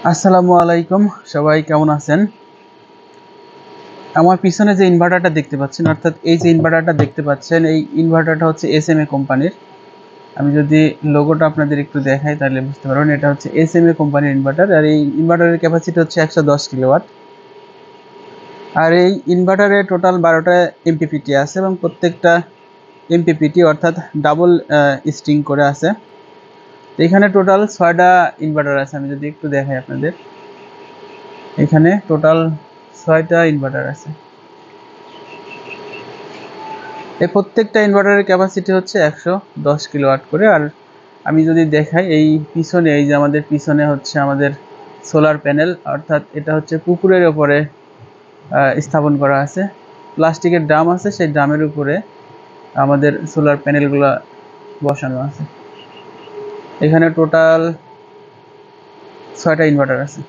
আসসালামু আলাইকুম, সবাই কেমন আছেন? আমার পিছনে যে ইনভার্টারটা দেখতে পাচ্ছেন, অর্থাৎ এই যে ইনভার্টারটা দেখতে পাচ্ছেন, এই ইনভার্টারটা হচ্ছে SMA কোম্পানির। আমি যদি লোগোটা আপনাদের একটু দেখাই তাহলে বুঝতে পারবেন। এটা হচ্ছে SMA কোম্পানির ইনভার্টার, আর এই ইনভার্টারের ক্যাপাসিটি হচ্ছে 110 কিলোওয়াট। আর এই ইনভার্টারে টোটাল 12টা MPPT আছে এবং প্রত্যেকটা MPPT অর্থাৎ ডাবল স্ট্রিং করে আছে। এখানে টোটাল 6টা ইনভার্টার আছে। আমি যদি একটু দেখাই আপনাদের, এখানে টোটাল 6টা ইনভার্টার আছে। এই প্রত্যেকটা ইনভার্টারের ক্যাপাসিটি হচ্ছে 110 কিলোওয়াট করে। আর আমি যদি দেখাই, এই পিছনে, এই যে আমাদের পিছনে হচ্ছে আমাদের সোলার প্যানেল, অর্থাৎ এটা হচ্ছে পুকুরের ওপরে স্থাপন করা আছে। প্লাস্টিকের ড্রাম আছে, সেই ড্রামের উপরে আমাদের সোলার প্যানেলগুলো বসানো আছে। এখানে টোটাল 6টা ইনভার্টার আছে।